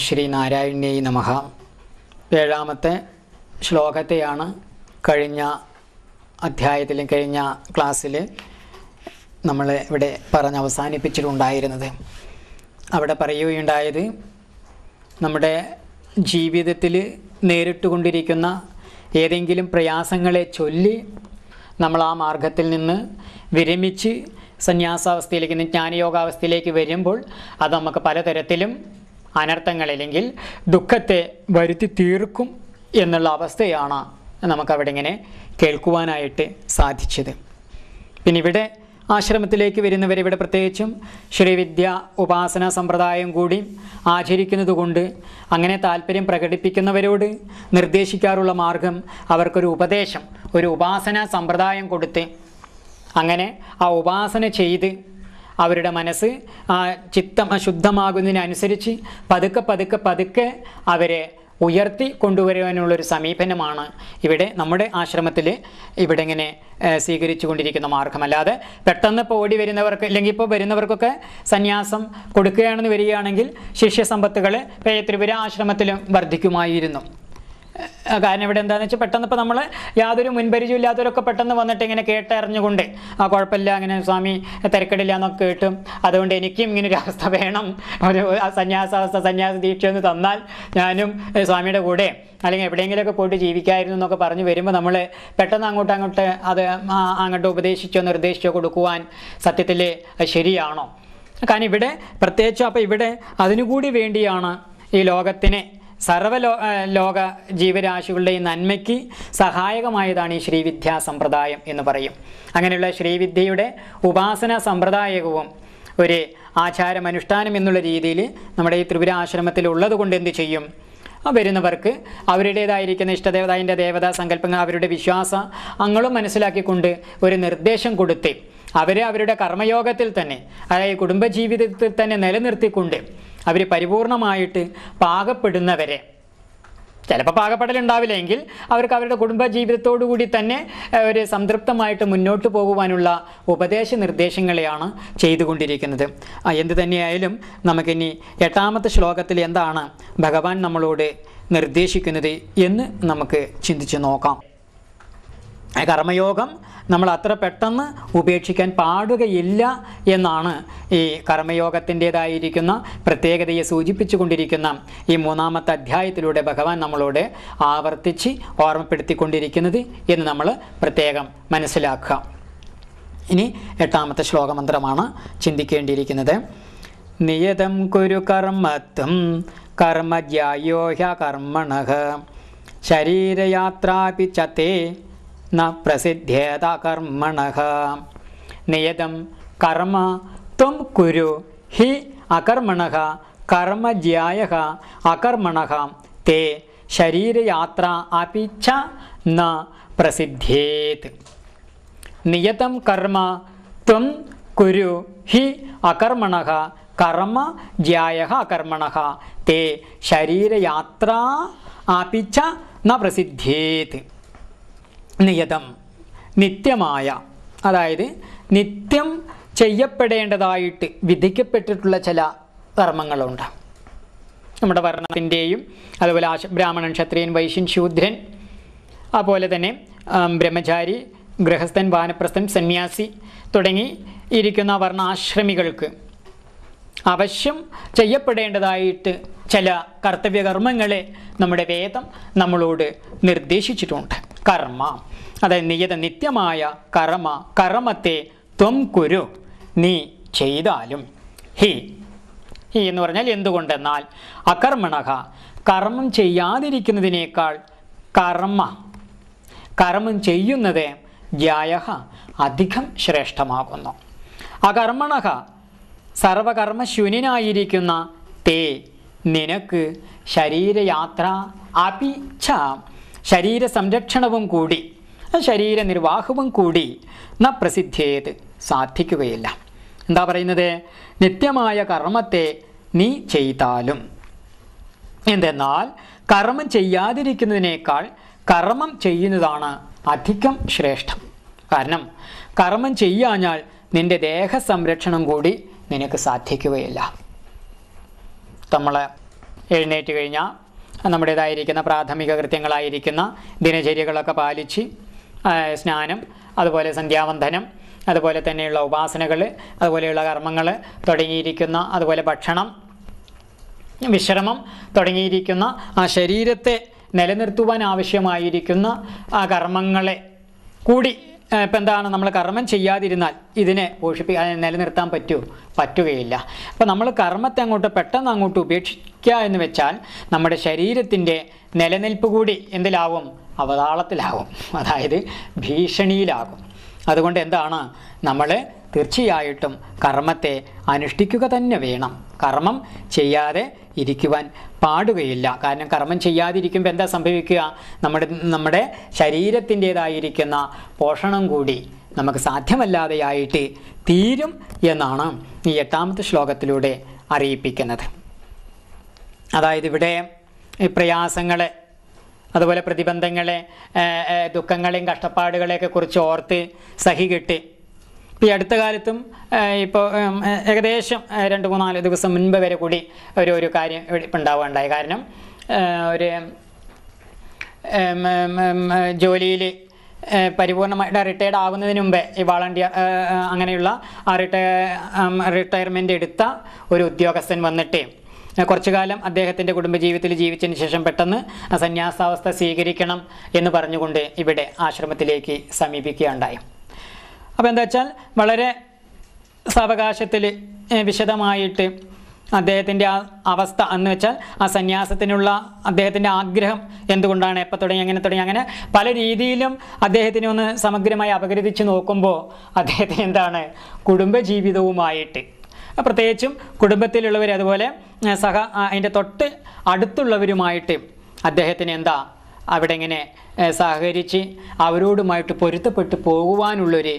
ശ്രീനാരായണീ നമഃ. 7ാമത്തെ ശ്ലോകത്തെയാണ് കഴിഞ്ഞ അധ്യായത്തിൽ, കഴിഞ്ഞ ക്ലാസ്സിൽ നമ്മൾ ഇവിടെ പറഞ്ഞ് അവസാനിപ്പിച്ചിട്ടുണ്ടായിരുന്നത്. അവിടെ പറയുകയുണ്ടായത്, നമ്മുടെ ജീവിതത്തിൽ നേരിട്ടുകൊണ്ടിരിക്കുന്ന ഏതെങ്കിലും പ്രയാസങ്ങളെ ചൊല്ലി നമ്മൾ ആ മാർഗത്തിൽ നിന്ന് വിരമിച്ച് സന്യാസാവസ്ഥയിലേക്ക്, ജ്ഞാനയോഗാവസ്ഥയിലേക്ക് വരുമ്പോൾ അത് നമുക്ക് പലതരത്തിലും അനർത്ഥങ്ങൾ അല്ലെങ്കിൽ ദുഃഖത്തെ വരുത്തി തീർക്കും എന്നുള്ള അവസ്ഥയാണ് നമുക്കവിടെ ഇങ്ങനെ കേൾക്കുവാനായിട്ട് സാധിച്ചത്. പിന്നെ ഇവിടെ ആശ്രമത്തിലേക്ക് വരുന്നവരിവിടെ പ്രത്യേകിച്ചും ശ്രീവിദ്യ ഉപാസന സമ്പ്രദായം കൂടി ആചരിക്കുന്നത് കൊണ്ട് അങ്ങനെ താല്പര്യം പ്രകടിപ്പിക്കുന്നവരോട് നിർദ്ദേശിക്കാറുള്ള മാർഗം അവർക്കൊരു ഉപദേശം, ഒരു ഉപാസന സമ്പ്രദായം കൊടുത്ത് അങ്ങനെ ആ ഉപാസന ചെയ്ത് അവരുടെ മനസ്സ് ചിത്തം ശുദ്ധമാകുന്നതിനനുസരിച്ച് പതുക്കെ അവരെ ഉയർത്തി കൊണ്ടുവരുവാനുള്ളൊരു സമീപനമാണ് ഇവിടെ നമ്മുടെ ആശ്രമത്തിൽ ഇവിടെ ഇങ്ങനെ സ്വീകരിച്ചു കൊണ്ടിരിക്കുന്ന മാർഗം. അല്ലാതെ പെട്ടെന്ന് ഇപ്പോൾ ഓടി വരുന്നവർക്ക് അല്ലെങ്കിൽ ഇപ്പോൾ വരുന്നവർക്കൊക്കെ സന്യാസം കൊടുക്കുകയാണെന്ന് വരികയാണെങ്കിൽ ശിഷ്യസമ്പത്തുകൾ ത്രിപുര ആശ്രമത്തിലും വർദ്ധിക്കുമായിരുന്നു. കാരണം ഇവിടെ എന്താണെന്ന് വെച്ചാൽ പെട്ടെന്ന് ഇപ്പോൾ നമ്മൾ യാതൊരു മുൻപരിചയമില്ലാത്തവരൊക്കെ പെട്ടെന്ന് വന്നിട്ട് ഇങ്ങനെ കേട്ടറിഞ്ഞുകൊണ്ട് കുഴപ്പമില്ല, അങ്ങനെ സ്വാമി തിരക്കിടില്ല എന്നൊക്കെ കേട്ടും, അതുകൊണ്ട് എനിക്കും ഇങ്ങനൊരു അവസ്ഥ വേണം, ഒരു സന്യാസ ദീക്ഷ ഒന്ന് തന്നാൽ ഞാനും സ്വാമിയുടെ കൂടെ അല്ലെങ്കിൽ എവിടെയെങ്കിലുമൊക്കെ പോയിട്ട് ജീവിക്കായിരുന്നു എന്നൊക്കെ പറഞ്ഞു വരുമ്പോൾ നമ്മൾ പെട്ടെന്ന് അങ്ങോട്ട് ഉപദേശിച്ചോ നിർദ്ദേശിച്ചോ കൊടുക്കുവാൻ സത്യത്തിൽ ശരിയാണോ? കാരണം ഇവിടെ പ്രത്യേകിച്ചും അപ്പോൾ ഇവിടെ അതിനുകൂടി വേണ്ടിയാണ് ഈ ലോകത്തിനെ ലോക ജീവരാശികളുടെ ഈ നന്മയ്ക്ക് സഹായകമായതാണ് ഈ ശ്രീവിദ്യാ സമ്പ്രദായം എന്ന് പറയും. അങ്ങനെയുള്ള ശ്രീവിദ്യയുടെ ഉപാസന സമ്പ്രദായകവും ഒരു ആചാരമനുഷ്ഠാനം എന്നുള്ള രീതിയിൽ നമ്മുടെ ഈ ത്രിപുര ആശ്രമത്തിൽ ഉള്ളത് കൊണ്ട് എന്ത് ചെയ്യും, വരുന്നവർക്ക് അവരുടേതായിരിക്കുന്ന ഇഷ്ടദേവത, അതിൻ്റെ ദേവതാ സങ്കല്പങ്ങൾ, അവരുടെ വിശ്വാസ അങ്ങളും മനസ്സിലാക്കിക്കൊണ്ട് ഒരു നിർദ്ദേശം കൊടുത്ത് അവരെ അവരുടെ കർമ്മയോഗത്തിൽ തന്നെ, അതായത് കുടുംബജീവിതത്തിൽ തന്നെ നിലനിർത്തിക്കൊണ്ട് അവർ പരിപൂർണമായിട്ട് പാകപ്പെടുന്നവരെ, ചിലപ്പോൾ പാകപ്പെടലുണ്ടാവില്ലെങ്കിൽ അവർക്ക് അവരുടെ കുടുംബജീവിതത്തോടു കൂടി തന്നെ ഒരു സംതൃപ്തമായിട്ട് മുന്നോട്ട് പോകുവാനുള്ള ഉപദേശ നിർദ്ദേശങ്ങളെയാണ് ചെയ്തുകൊണ്ടിരിക്കുന്നത്. എന്ത് തന്നെയായാലും നമുക്കിനി 8ാമത്തെ ശ്ലോകത്തിൽ എന്താണ് ഭഗവാൻ നമ്മളോട് നിർദ്ദേശിക്കുന്നത് എന്ന് നമുക്ക് ചിന്തിച്ച് നോക്കാം. കർമ്മയോഗം നമ്മൾ അത്ര പെട്ടെന്ന് ഉപേക്ഷിക്കാൻ പാടുകയില്ല എന്നാണ് ഈ കർമ്മയോഗത്തിൻ്റേതായിരിക്കുന്ന പ്രത്യേകതയെ സൂചിപ്പിച്ചു കൊണ്ടിരിക്കുന്ന ഈ 3ാമത്തെ അധ്യായത്തിലൂടെ ഭഗവാൻ നമ്മളോട് ആവർത്തിച്ച് ഓർമ്മപ്പെടുത്തിക്കൊണ്ടിരിക്കുന്നത് എന്ന് നമ്മൾ പ്രത്യേകം മനസ്സിലാക്കുക. ഇനി 8ാമത്തെ ശ്ലോകമന്ത്രമാണ് ചിന്തിക്കേണ്ടിയിരിക്കുന്നത്. നിയതം കുരു കർമ്മത്വം കർമ്മജ്യായോ ഹ്യകർമ്മണഃ ശരീരയാത്രാപി ചതേ ന പ്രസിദ്ധേത കർമ്മണഃ. നിയതം കർമ്മ ത്വം കുരു ഹി അകർമ്മണഃ കർമ്മജ്യായഃ അകർമ്മണഃ തേ ശരീരയാത്ര അപി ച ന പ്രസിദ്ധേത്. നിയതം കർമ്മ ത്വം കുരു ഹി അകർമ്മണഃ കർമ്മജ്യായഃ അകർമ്മണഃ തേ ശരീരയാത്ര അപി ച ന പ്രസിദ്ധേത്. നിയതം നിത്യമായ, അതായത് നിത്യം ചെയ്യപ്പെടേണ്ടതായിട്ട് വിധിക്കപ്പെട്ടിട്ടുള്ള ചില കർമ്മങ്ങളുണ്ട്. നമ്മുടെ വർണ്ണത്തിൻ്റെയും അതുപോലെ ബ്രാഹ്മണൻ, ക്ഷത്രിയൻ, വൈശ്യൻ, ശൂദ്രൻ, അതുപോലെ തന്നെ ബ്രഹ്മചാരി, ഗൃഹസ്ഥൻ, വാനപ്രസ്ഥൻ, സന്യാസി തുടങ്ങി ഇരിക്കുന്ന വർണ്ണാശ്രമികൾക്ക് അവശ്യം ചെയ്യപ്പെടേണ്ടതായിട്ട് ചില കർത്തവ്യകർമ്മങ്ങളെ നമ്മുടെ വേദം നമ്മളോട് നിർദ്ദേശിച്ചിട്ടുണ്ട്. കർമ്മ, അതായത് നിത്യമായ കർമ്മത്തെ ത്വം കുരു, നീ ചെയ്താലും, ഹി എന്ന് പറഞ്ഞാൽ എന്തുകൊണ്ടെന്നാൽ അകർമ്മണഃ, കർമ്മം ചെയ്യാതിരിക്കുന്നതിനേക്കാൾ കർമ്മം ചെയ്യുന്നത് ജ്യായഃ അധികം ശ്രേഷ്ഠമാകുന്നു. അകർമ്മണഃ സർവകർമ്മശൂന്യനായിരിക്കുന്ന തേ നിനക്ക് ശരീരയാത്ര അപി ച ശരീര സംരക്ഷണവും കൂടി ശരീര നിർവാഹവും കൂടി ന പ്രസിദ്ധേത് സാധിക്കുകയില്ല. എന്താ പറയുന്നത്? നിത്യമായ കർമ്മത്തെ നീ ചെയ്താലും, എന്തെന്നാൽ കർമ്മം ചെയ്യാതിരിക്കുന്നതിനേക്കാൾ കർമ്മം ചെയ്യുന്നതാണ് അധികം ശ്രേഷ്ഠം. കാരണം കർമ്മം ചെയ്യാഞ്ഞാൽ നിന്റെ ദേഹസംരക്ഷണം കൂടി നിനക്ക് സാധിക്കുകയില്ല. നമ്മൾ എഴുന്നേറ്റ് കഴിഞ്ഞാൽ നമ്മുടേതായിരിക്കുന്ന പ്രാഥമിക കൃത്യങ്ങളായിരിക്കുന്ന ദിനചര്യകളൊക്കെ പാലിച്ച് സ്നാനം, അതുപോലെ സന്ധ്യാവന്ദനം, അതുപോലെ തന്നെയുള്ള ഉപാസനകൾ, അതുപോലെയുള്ള കർമ്മങ്ങൾ തുടങ്ങിയിരിക്കുന്ന, അതുപോലെ ഭക്ഷണം, വിശ്രമം തുടങ്ങിയിരിക്കുന്ന ആ ശരീരത്തെ നിലനിർത്തുവാൻ ആവശ്യമായിരിക്കുന്ന ആ കർമ്മങ്ങളെ കൂടി ഇപ്പം എന്താണ്, നമ്മൾ കർമ്മം ചെയ്യാതിരുന്നാൽ ഇതിനെ നിലനിർത്താൻ പറ്റുകയില്ല. അപ്പോൾ നമ്മൾ കർമ്മത്തെ പെട്ടെന്ന് അങ്ങോട്ട് ഉപേക്ഷിക്കുക എന്ന് വെച്ചാൽ നമ്മുടെ ശരീരത്തിൻ്റെ നിലനിൽപ്പ് കൂടി എന്തിലാവും? അവതാളത്തിലാവും, അതായത് ഭീഷണിയിലാകും. അതുകൊണ്ട് എന്താണ്, നമ്മൾ തീർച്ചയായിട്ടും കർമ്മത്തെ അനുഷ്ഠിക്കുക തന്നെ വേണം. കർമ്മം ചെയ്യാതെ ഇരിക്കുവാൻ പാടുകയില്ല. കാരണം കർമ്മം ചെയ്യാതിരിക്കുമ്പോൾ എന്താ സംഭവിക്കുക? നമ്മുടെ ശരീരത്തിൻ്റേതായിരിക്കുന്ന പോഷണം കൂടി നമുക്ക് സാധ്യമല്ലാതെയായിട്ട് തീരും എന്നാണ് ഈ 8ാമത്തെ ശ്ലോകത്തിലൂടെ അറിയിപ്പിക്കുന്നത്. അതായത് ഇവിടെ ഈ പ്രയാസങ്ങളെ, അതുപോലെ പ്രതിബന്ധങ്ങളെ, ദുഃഖങ്ങളെയും കഷ്ടപ്പാടുകളെയൊക്കെ കുറിച്ച് ഓർത്ത് സഹികെട്ട് ഈ അടുത്ത കാലത്തും ഇപ്പോൾ ഏകദേശം 2-3-4 ദിവസം മുൻപ് വരെ കൂടി ഒരു കാര്യം ഇപ്പം ഉണ്ടാവുകയുണ്ടായി. കാരണം ഒരു ജോലിയിൽ പരിപൂർണമായിട്ട് റിട്ടയർഡ് ആകുന്നതിന് മുമ്പേ ഈ വാളണ്ടിയർ അങ്ങനെയുള്ള ആ റിട്ടയർമെൻ്റ് എടുത്ത ഒരു ഉദ്യോഗസ്ഥൻ വന്നിട്ട് കുറച്ചു കാലം അദ്ദേഹത്തിൻ്റെ കുടുംബജീവിതത്തിൽ ജീവിച്ചതിന് ശേഷം പെട്ടെന്ന് സന്യാസാവസ്ഥ സ്വീകരിക്കണം എന്ന് പറഞ്ഞുകൊണ്ട് ഇവിടെ ആശ്രമത്തിലേക്ക് സമീപിക്കുകയുണ്ടായി. അപ്പോൾ എന്താ വെച്ചാൽ വളരെ സാവകാശത്തിൽ വിശദമായിട്ട് അദ്ദേഹത്തിൻ്റെ ആ അവസ്ഥ എന്ന് വെച്ചാൽ ആ സന്യാസത്തിനുള്ള അദ്ദേഹത്തിൻ്റെ ആഗ്രഹം എന്തുകൊണ്ടാണ്, എപ്പോൾ തുടങ്ങി, എങ്ങനെ തുടങ്ങി, അങ്ങനെ പല രീതിയിലും അദ്ദേഹത്തിനെ ഒന്ന് സമഗ്രമായി അപഗ്രഥിച്ച് നോക്കുമ്പോൾ അദ്ദേഹത്തിന് എന്താണ്, കുടുംബജീവിതവുമായിട്ട്, പ്രത്യേകിച്ചും കുടുംബത്തിലുള്ളവർ, അതുപോലെ അതിൻ്റെ തൊട്ട് അടുത്തുള്ളവരുമായിട്ട് അദ്ദേഹത്തിന് എന്താ അവിടെ ഇങ്ങനെ സഹകരിച്ച് അവരോടുമായിട്ട് പൊരുത്തപ്പെട്ട് പോകുവാനുള്ളൊരു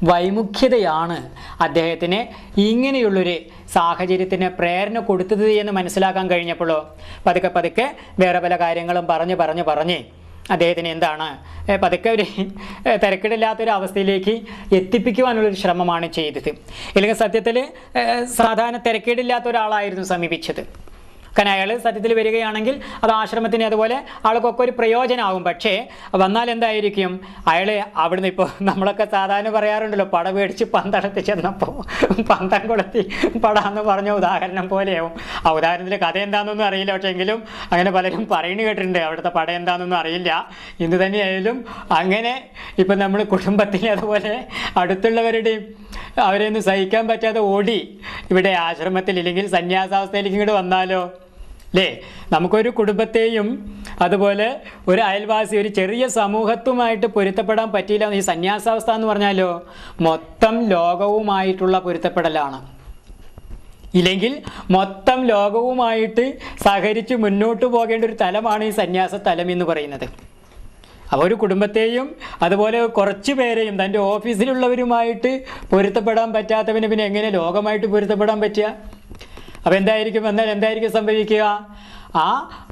വൈമുഖ്യതയാണ് അദ്ദേഹത്തിന് ഇങ്ങനെയുള്ളൊരു സാഹചര്യത്തിന് പ്രേരണ കൊടുത്തത് എന്ന് മനസ്സിലാക്കാൻ കഴിഞ്ഞപ്പോഴോ പതുക്കെ വേറെ പല കാര്യങ്ങളും പറഞ്ഞ് അദ്ദേഹത്തിന് എന്താണ് പതുക്കെ ഒരു തിരക്കിടില്ലാത്തൊരു അവസ്ഥയിലേക്ക് എത്തിപ്പിക്കുവാനുള്ളൊരു ശ്രമമാണ് ചെയ്തത്. ഇല്ലെങ്കിൽ സത്യത്തിൽ സാധാരണ തിരക്കേടില്ലാത്ത ഒരാളായിരുന്നു സമീപിച്ചത്. കാരണം അയാൾ സത്യത്തിൽ വരികയാണെങ്കിൽ അത് ആശ്രമത്തിന് അതുപോലെ ആൾക്കൊക്കെ ഒരു പ്രയോജനമാകും. പക്ഷേ വന്നാൽ എന്തായിരിക്കും, അയാൾ അവിടുന്ന് ഇപ്പോൾ നമ്മളൊക്കെ സാധാരണ പറയാറുണ്ടല്ലോ, പട പേടിച്ച് പന്തളത്ത് ചെന്നപ്പോൾ പന്തം കൊളുത്തി പടാന്ന് പറഞ്ഞ ഉദാഹരണം പോലെയാവും. ആ ഉദാഹരണത്തിൽ കഥ എന്താണെന്നൊന്നും അറിയില്ല, പക്ഷേ എങ്കിലും അങ്ങനെ പലരും പറയുന്നു കേട്ടിട്ടുണ്ട്. അവിടുത്തെ പട എന്താണെന്നൊന്നും അറിയില്ല. എന്ത് തന്നെയായാലും അങ്ങനെ ഇപ്പം നമ്മൾ കുടുംബത്തിലെ അതുപോലെ അടുത്തുള്ളവരുടെയും അവരെയൊന്നും സഹിക്കാൻ പറ്റാതെ ഓടി ഇവിടെ ആശ്രമത്തിൽ ഇല്ലെങ്കിൽ സന്യാസാവസ്ഥയിലേക്ക് ഇങ്ങോട്ട് വന്നാലോ അല്ലേ? നമുക്കൊരു കുടുംബത്തെയും അതുപോലെ ഒരു അയൽവാസി, ഒരു ചെറിയ സമൂഹത്തുമായിട്ട് പൊരുത്തപ്പെടാൻ പറ്റിയില്ല. ഈ സന്യാസാവസ്ഥ എന്ന് പറഞ്ഞാലോ മൊത്തം ലോകവുമായിട്ടുള്ള പൊരുത്തപ്പെടലാണ്. ഇല്ലെങ്കിൽ മൊത്തം ലോകവുമായിട്ട് സഹകരിച്ച് മുന്നോട്ട് പോകേണ്ട ഒരു തലമാണ് ഈ സന്യാസ തലം എന്ന് പറയുന്നത്. അപ്പോൾ ഒരു കുടുംബത്തെയും അതുപോലെ കുറച്ച് പേരെയും തൻ്റെ ഓഫീസിലുള്ളവരുമായിട്ട് പൊരുത്തപ്പെടാൻ പറ്റാത്തവന് പിന്നെ എങ്ങനെ ലോകമായിട്ട് പൊരുത്തപ്പെടാൻ പറ്റുക? അപ്പോൾ എന്തായിരിക്കും സംഭവിക്കുക? ആ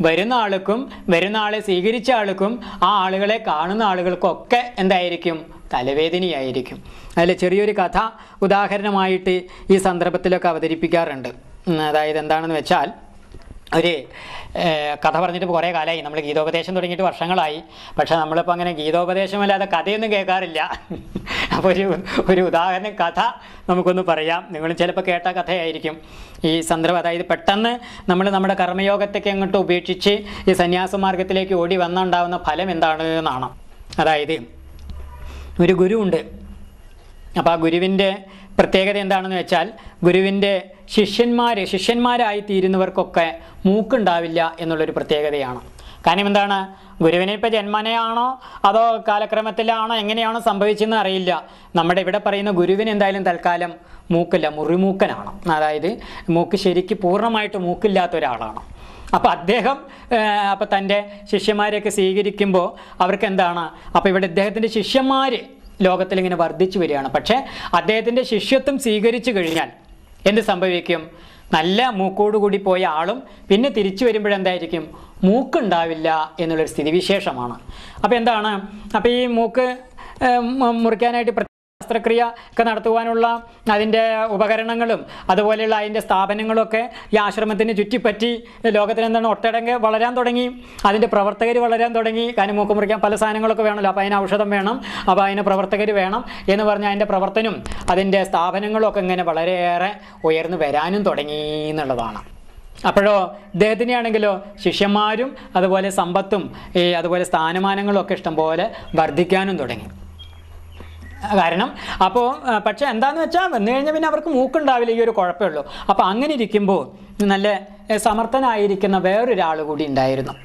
വരുന്ന ആൾക്കും വരുന്ന ആളെ സ്വീകരിച്ച ആൾക്കും ആ ആളുകളെ കാണുന്ന ആളുകൾക്കൊക്കെ എന്തായിരിക്കും? തലവേദനയായിരിക്കും. അതിൽ ചെറിയൊരു കഥ ഉദാഹരണമായിട്ട് ഈ സന്ദർഭത്തിലൊക്കെ അവതരിപ്പിക്കാറുണ്ട്. അതായത് എന്താണെന്ന് വെച്ചാൽ, ഒരു കഥ പറഞ്ഞിട്ട് കുറേ കാലമായി, നമ്മൾ ഗീതോപദേശം തുടങ്ങിയിട്ട് വർഷങ്ങളായി. പക്ഷേ നമ്മളിപ്പോൾ അങ്ങനെ ഗീതോപദേശമല്ലാതെ കഥയൊന്നും കേൾക്കാറില്ല. അപ്പോൾ ഒരു ഉദാഹരണ കഥ നമുക്കൊന്ന് പറയാം. നിങ്ങളും ചിലപ്പോൾ കേട്ട കഥയായിരിക്കും ഈ സന്ദർഭം. അതായത് പെട്ടെന്ന് നമ്മുടെ കർമ്മയോഗത്തൊക്കെ അങ്ങോട്ട് ഉപേക്ഷിച്ച് ഈ സന്യാസ മാർഗത്തിലേക്ക് ഓടി വന്നുണ്ടാകുന്ന ഫലം എന്താണ് എന്നാണ്. അതായത് ഒരു ഗുരു ഉണ്ട്. അപ്പോൾ ആ ഗുരുവിൻ്റെ പ്രത്യേകത എന്താണെന്ന് വെച്ചാൽ, ഗുരുവിൻ്റെ ശിഷ്യന്മാരായി തീരുന്നവർക്കൊക്കെ മൂക്കുണ്ടാവില്ല എന്നുള്ളൊരു പ്രത്യേകതയാണ്. കാരണം എന്താണ്, ഗുരുവിനെ ഇപ്പോൾ ജന്മനയാണോ അതോ കാലക്രമത്തിലാണോ എങ്ങനെയാണോ സംഭവിച്ചതെന്ന് അറിയില്ല. നമ്മുടെ ഇവിടെ പറയുന്ന ഗുരുവിന് എന്തായാലും തൽക്കാലം മൂക്കില്ല, മുറിമൂക്കനാണ്. അതായത് മൂക്ക് ശരിക്ക് പൂർണ്ണമായിട്ട് മൂക്കില്ലാത്ത ഒരാളാണ്. അപ്പോൾ അദ്ദേഹം തൻ്റെ ശിഷ്യന്മാരെയൊക്കെ സ്വീകരിക്കുമ്പോൾ അവർക്ക് എന്താണ്, അപ്പോൾ ഇവിടെ ഇദ്ദേഹത്തിൻ്റെ ശിഷ്യന്മാർ ലോകത്തിലിങ്ങനെ വർദ്ധിച്ചു വരികയാണ്. പക്ഷേ അദ്ദേഹത്തിൻ്റെ ശിഷ്യത്വം സ്വീകരിച്ചു കഴിഞ്ഞാൽ എന്ത് സംഭവിക്കും? നല്ല മൂക്കോടുകൂടി പോയ ആളും പിന്നെ തിരിച്ചു വരുമ്പോഴെന്തായിരിക്കും? മൂക്കുണ്ടാവില്ല എന്നുള്ളൊരു സ്ഥിതിവിശേഷമാണ്. അപ്പോൾ എന്താണ്, അപ്പോൾ ഈ മൂക്ക് മുറിക്കാനായിട്ട് ശസ്ത്രക്രിയ ഒക്കെ നടത്തുവാനുള്ള അതിൻ്റെ ഉപകരണങ്ങളും അതുപോലെയുള്ള അതിൻ്റെ സ്ഥാപനങ്ങളൊക്കെ ഈ ആശ്രമത്തിന് ചുറ്റിപ്പറ്റി ലോകത്തിന് എന്താണ് ഒട്ടടങ്ക് വളരാൻ തുടങ്ങി. അതിൻ്റെ പ്രവർത്തകർ വളരാൻ തുടങ്ങി. കാരണം മൂക്ക് മുറിക്കാൻ പല സാധനങ്ങളൊക്കെ വേണമല്ലോ, അപ്പോൾ അതിന് ഔഷധം വേണം, അപ്പോൾ അതിന് പ്രവർത്തകർ വേണം എന്ന് പറഞ്ഞാൽ അതിൻ്റെ പ്രവർത്തനം അതിൻ്റെ സ്ഥാപനങ്ങളും ഒക്കെ ഇങ്ങനെ വളരെയേറെ ഉയർന്നു വരാനും തുടങ്ങി എന്നുള്ളതാണ്. അപ്പോഴോ ഇദ്ദേഹത്തിനെയാണെങ്കിലോ ശിഷ്യന്മാരും അതുപോലെ സമ്പത്തും അതുപോലെ സ്ഥാനമാനങ്ങളും ഒക്കെ ഇഷ്ടംപോലെ വർദ്ധിക്കാനും തുടങ്ങി. കാരണം അപ്പോൾ പക്ഷേ എന്താണെന്ന് വെച്ചാൽ വന്നു കഴിഞ്ഞാൽ പിന്നെ അവർക്ക് മൂക്കുണ്ടാവില്ല, ഈ ഒരു കുഴപ്പമേ ഉള്ളൂ. അപ്പോൾ അങ്ങനെ ഇരിക്കുമ്പോൾ നല്ല സമർത്ഥനായിരിക്കുന്ന വേറൊരാൾ കൂടി ഉണ്ടായിരുന്നു.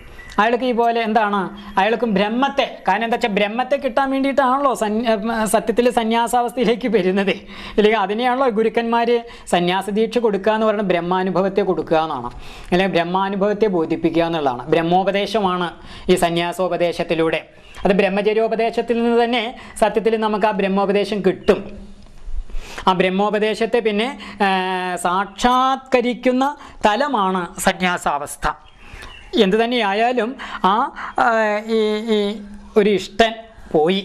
അയാൾക്ക് ഈ പോലെ എന്താണ്, അയാൾക്കും ബ്രഹ്മത്തെ, കാരണം എന്താ വെച്ചാൽ ബ്രഹ്മത്തെ കിട്ടാൻ വേണ്ടിയിട്ടാണല്ലോ സത്യത്തിൽ സന്യാസാവസ്ഥയിലേക്ക് വരുന്നത്. ഇല്ലെങ്കിൽ അതിനെയാണല്ലോ ഗുരുക്കന്മാർ സന്യാസ ദീക്ഷ കൊടുക്കുക എന്ന് പറയുന്നത്, ബ്രഹ്മാനുഭവത്തെ കൊടുക്കുക എന്നാണ്, അല്ലെങ്കിൽ ബ്രഹ്മാനുഭവത്തെ ബോധിപ്പിക്കുക എന്നുള്ളതാണ്. ബ്രഹ്മോപദേശമാണ് ഈ സന്യാസോപദേശത്തിലൂടെ. അത് ബ്രഹ്മചര്യോപദേശത്തിൽ നിന്ന് തന്നെ സത്യത്തിൽ നമുക്ക് ആ ബ്രഹ്മോപദേശം കിട്ടും. ആ ബ്രഹ്മോപദേശത്തെ പിന്നെ സാക്ഷാത്കരിക്കുന്ന തലമാണ് സന്യാസാവസ്ഥ. എന്തു തന്നെയായാലും ഈ ഒരു ഇഷ്ടൻ പോയി.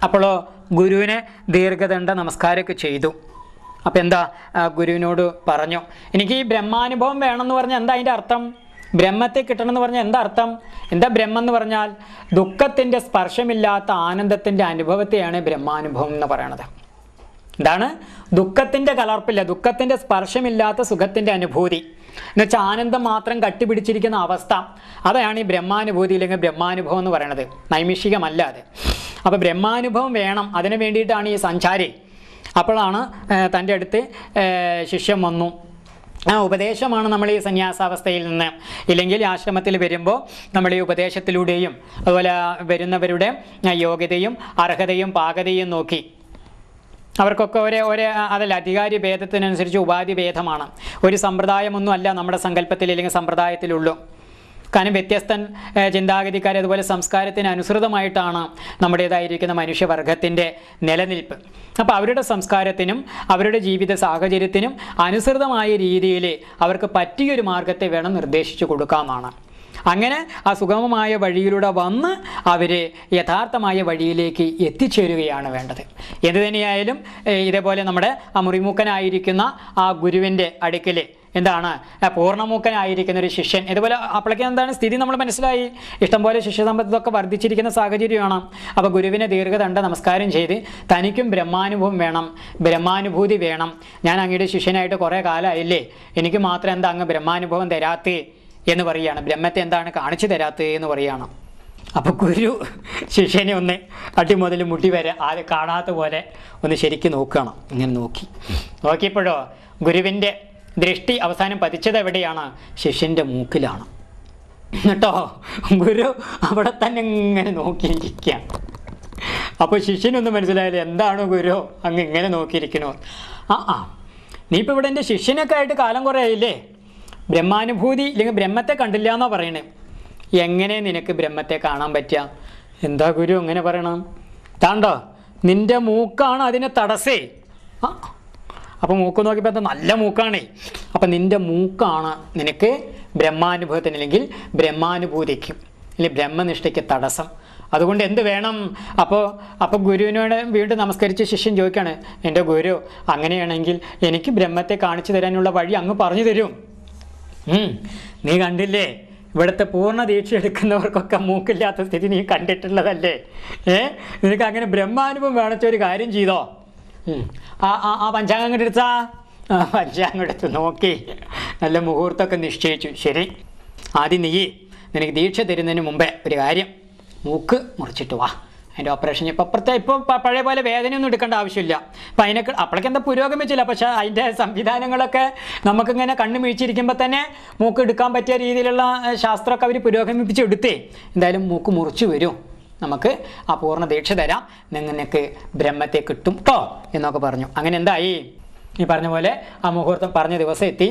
അപ്പോഴോ ഗുരുവിനെ ദീർഘദണ്ഡ നമസ്കാരമൊക്കെ ചെയ്തു. അപ്പോൾ എന്താ ഗുരുവിനോട് പറഞ്ഞു, എനിക്ക് ഈ ബ്രഹ്മാനുഭവം വേണമെന്ന് പറഞ്ഞാൽ എന്താ അതിൻ്റെ അർത്ഥം? ബ്രഹ്മത്തെ കിട്ടണമെന്ന് പറഞ്ഞാൽ എന്താ അർത്ഥം? എന്താ ബ്രഹ്മം എന്ന് പറഞ്ഞാൽ ദുഃഖത്തിൻ്റെ സ്പർശമില്ലാത്ത ആനന്ദത്തിൻ്റെ അനുഭവത്തെയാണ് ബ്രഹ്മാനുഭവം എന്ന് പറയണത്. എന്താണ്? ദുഃഖത്തിൻ്റെ കലർപ്പില്ല, ദുഃഖത്തിൻ്റെ സ്പർശമില്ലാത്ത സുഖത്തിൻ്റെ അനുഭൂതി എന്നുവെച്ചാൽ ആനന്ദം മാത്രം കട്ടിപിടിച്ചിരിക്കുന്ന അവസ്ഥ, അതാണ് ഈ ബ്രഹ്മാനുഭൂതി അല്ലെങ്കിൽ ബ്രഹ്മാനുഭവം എന്ന് പറയണത്, നൈമിഷികമല്ല അത്. അപ്പോൾ ബ്രഹ്മാനുഭവം വേണം, അതിന് വേണ്ടിയിട്ടാണ് ഈ സഞ്ചാരി. അപ്പോഴാണ് തൻ്റെ അടുത്ത് ശിഷ്യൻ വന്നു. ആ ഉപദേശമാണ് നമ്മൾ ഈ സന്യാസാവസ്ഥയിൽ നിന്ന്, ഇല്ലെങ്കിൽ ആശ്രമത്തിൽ വരുമ്പോൾ നമ്മൾ ഈ ഉപദേശത്തിലൂടെയും അതുപോലെ വരുന്നവരുടെ യോഗ്യതയും അർഹതയും പാകതയും നോക്കി അവർക്കൊക്കെ ഒരേ അതല്ല, അധികാരി ഭേദത്തിനനുസരിച്ച് ഉപാധി ഭേദമാണ്. ഒരു സമ്പ്രദായമൊന്നും അല്ല നമ്മുടെ സങ്കല്പത്തിൽ അല്ലെങ്കിൽ സമ്പ്രദായത്തിലുള്ളൂ. കാരണം വ്യത്യസ്തൻ ചിന്താഗതിക്കാർ അതുപോലെ സംസ്കാരത്തിന് അനുസൃതമായിട്ടാണ് നമ്മുടേതായിരിക്കുന്ന മനുഷ്യവർഗത്തിൻ്റെ നിലനിൽപ്പ്. അപ്പോൾ അവരുടെ സംസ്കാരത്തിനും അവരുടെ ജീവിത സാഹചര്യത്തിനും അനുസൃതമായ രീതിയിൽ അവർക്ക് പറ്റിയൊരു മാർഗത്തെ വേണം നിർദ്ദേശിച്ചു കൊടുക്കാമെന്നാണ്. അങ്ങനെ ആ സുഗമമായ വഴിയിലൂടെ വന്ന് അവർ യഥാർത്ഥമായ വഴിയിലേക്ക് എത്തിച്ചേരുകയാണ് വേണ്ടത്. എന്തു തന്നെയായാലും ഇതേപോലെ നമ്മുടെ ആ മുറിമൂക്കനായിരിക്കുന്ന ആ ഗുരുവിൻ്റെ അടുക്കൽ എന്താണ് പൂർണ്ണമൂക്കനായിരിക്കുന്ന ഒരു ശിഷ്യൻ, ഇതുപോലെ അപ്പോഴേക്കും എന്താണ് സ്ഥിതി നമ്മൾ മനസ്സിലായി. ഇഷ്ടംപോലെ ശിഷ്യസമ്പത്തൊക്കെ വർദ്ധിച്ചിരിക്കുന്ന സാഹചര്യമാണ്. അപ്പോൾ ഗുരുവിനെ ദീർഘദണ്ഡ നമസ്കാരം ചെയ്ത് തനിക്കും ബ്രഹ്മാനുഭവം വേണം, ബ്രഹ്മാനുഭൂതി വേണം, ഞാൻ അങ്ങയുടെ ശിഷ്യനായിട്ട് കുറേ കാലമായില്ലേ, എനിക്ക് മാത്രം എന്താ അങ്ങ് ബ്രഹ്മാനുഭവം തരാത്തേ എന്ന് പറയുകയാണ്, ബ്രഹ്മത്തെ എന്താണ് കാണിച്ചു തരാത്തേ എന്ന് പറയുകയാണ്. അപ്പോൾ ഗുരു ശിഷ്യനെ ഒന്ന് അടി മുതൽ മുടി വരെ ആരും കാണാത്ത പോലെ ഒന്ന് ശരിക്കും നോക്കണം. ഇങ്ങനെ നോക്കിയപ്പോഴോ ഗുരുവിൻ്റെ ദൃഷ്ടി അവസാനം പതിച്ചത് എവിടെയാണ്? ശിഷ്യൻ്റെ മൂക്കിലാണ്. കേട്ടോ, ഗുരു അവിടെ തന്നെ ഇങ്ങനെ നോക്കിയിരിക്കുക. അപ്പോൾ ശിഷ്യനൊന്നും മനസ്സിലായില്ല, എന്താണ് ഗുരു അങ്ങ് ഇങ്ങനെ നോക്കിയിരിക്കണോ? നീ ഇപ്പോൾ ഇവിടെ എൻ്റെ ശിഷ്യനൊക്കെ ആയിട്ട് കാലം കുറേ ആയില്ലേ, ബ്രഹ്മാനുഭൂതി ഇല്ലെങ്കിൽ ബ്രഹ്മത്തെ കണ്ടില്ല എന്നാണ് പറയണേ, എങ്ങനെ നിനക്ക് ബ്രഹ്മത്തെ കാണാൻ പറ്റുക? എന്താ ഗുരു അങ്ങനെ പറയണം? താണ്ടോ നിൻ്റെ മൂക്കാണ് അതിനെ തടസ്സേ. അപ്പോൾ മൂക്ക് നോക്കിയപ്പോൾ എന്താ നല്ല മൂക്കാണേ. അപ്പം നിൻ്റെ മൂക്കാണ് നിനക്ക് ബ്രഹ്മാനുഭവത്തിന് അല്ലെങ്കിൽ ബ്രഹ്മാനുഭൂതിക്ക് അല്ലെങ്കിൽ ബ്രഹ്മനിഷ്ഠയ്ക്ക് തടസ്സം. അതുകൊണ്ട് എന്ത് വേണം? അപ്പോൾ ഗുരുവിനോട് വീണ്ടും നമസ്കരിച്ച് ശിഷ്യൻ ചോദിക്കുകയാണ്, എൻ്റെ ഗുരു അങ്ങനെയാണെങ്കിൽ എനിക്ക് ബ്രഹ്മത്തെ കാണിച്ചു തരാനുള്ള വഴി അങ്ങ് പറഞ്ഞു തരും. നീ കണ്ടില്ലേ, ഇവിടുത്തെ പൂർണ്ണ ദീക്ഷ എടുക്കുന്നവർക്കൊക്കെ മൂക്കില്ലാത്ത സ്ഥിതി നീ കണ്ടിട്ടുള്ളതല്ലേ. നിനക്ക് അങ്ങനെ ബ്രഹ്മാനുഭവം വേണച്ച ഒരു കാര്യം ചെയ്തോ, ആ പഞ്ചാംഗം അങ്ങോട്ട് എടുത്താ. പഞ്ചാംഗം എടുത്ത് നോക്കി നല്ല മുഹൂർത്തമൊക്കെ നിശ്ചയിച്ചു. ശരി, ആദ്യം നിനക്ക് ദീക്ഷ തരുന്നതിന് മുമ്പേ ഒരു കാര്യം, മൂക്ക് മുറിച്ചിട്ട് വാ. അതിൻ്റെ ഓപ്പറേഷൻ ഇപ്പോൾ പഴയ പോലെ വേദനയൊന്നും എടുക്കേണ്ട ആവശ്യമില്ല. അപ്പം അപ്പോഴേക്ക് എന്താ പുരോഗമിച്ചില്ല, പക്ഷേ അതിൻ്റെ സംവിധാനങ്ങളൊക്കെ നമുക്കിങ്ങനെ കണ്ണു വീഴ്ചിരിക്കുമ്പോൾ തന്നെ മൂക്ക് എടുക്കാൻ പറ്റിയ രീതിയിലുള്ള ശാസ്ത്രമൊക്കെ അവർ പുരോഗമിപ്പിച്ചെടുത്തേ. എന്തായാലും മൂക്ക് മുറിച്ച് വരും, നമുക്ക് ആ പൂർണ്ണ ദീക്ഷ തരാം, നിനക്ക് ബ്രഹ്മത്തെ കിട്ടും കേട്ടോ എന്നൊക്കെ പറഞ്ഞു. അങ്ങനെ എന്തായി? ഈ പറഞ്ഞ പോലെ ആ മുഹൂർത്തം പറഞ്ഞ ദിവസം എത്തി.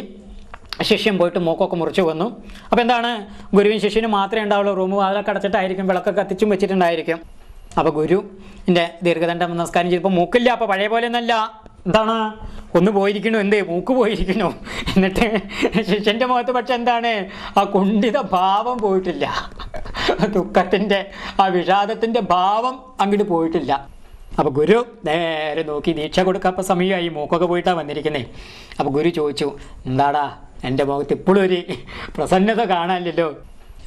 ശിഷ്യൻ പോയിട്ട് മൂക്കൊക്കെ മുറിച്ച് വന്നു. അപ്പോൾ എന്താണ്, ഗുരുവിൻ ശിഷ്യനും മാത്രമേ ഉണ്ടാവുള്ളൂ. റൂം വാതിലൊക്കെ അടച്ചിട്ടായിരിക്കും, വിളക്കൊക്കെ കത്തിച്ചും വെച്ചിട്ടുണ്ടായിരിക്കും. അപ്പോൾ ഗുരുവിൻ്റെ ദീർഘദണ്ഡ നമസ്കാരം ചെയ്തപ്പോൾ മൂക്കില്ല. അപ്പോൾ പഴയ പോലെ ഒന്നല്ല, എന്താണ് ഒന്ന് പോയിരിക്കണു, എന്തേ മൂക്ക് പോയിരിക്കണു. എന്നിട്ട് ശിഷ്യൻ്റെ മുഖത്ത് പക്ഷെ എന്താണ്, ആ കുണ്ഠിത ഭാവം പോയിട്ടില്ല, ദുഃഖത്തിൻ്റെ ആ വിഷാദത്തിൻ്റെ ഭാവം അങ്ങോട്ട് പോയിട്ടില്ല. അപ്പോൾ ഗുരു നേരെ നോക്കി ദീക്ഷ കൊടുക്കാത്ത സമയമായി, മൂക്കൊക്കെ പോയിട്ടാണ് വന്നിരിക്കുന്നത്. അപ്പോൾ ഗുരു ചോദിച്ചു, എന്താടാ എൻ്റെ മുഖത്ത് ഇപ്പോഴും ഒരു പ്രസന്നത കാണാനില്ലല്ലോ,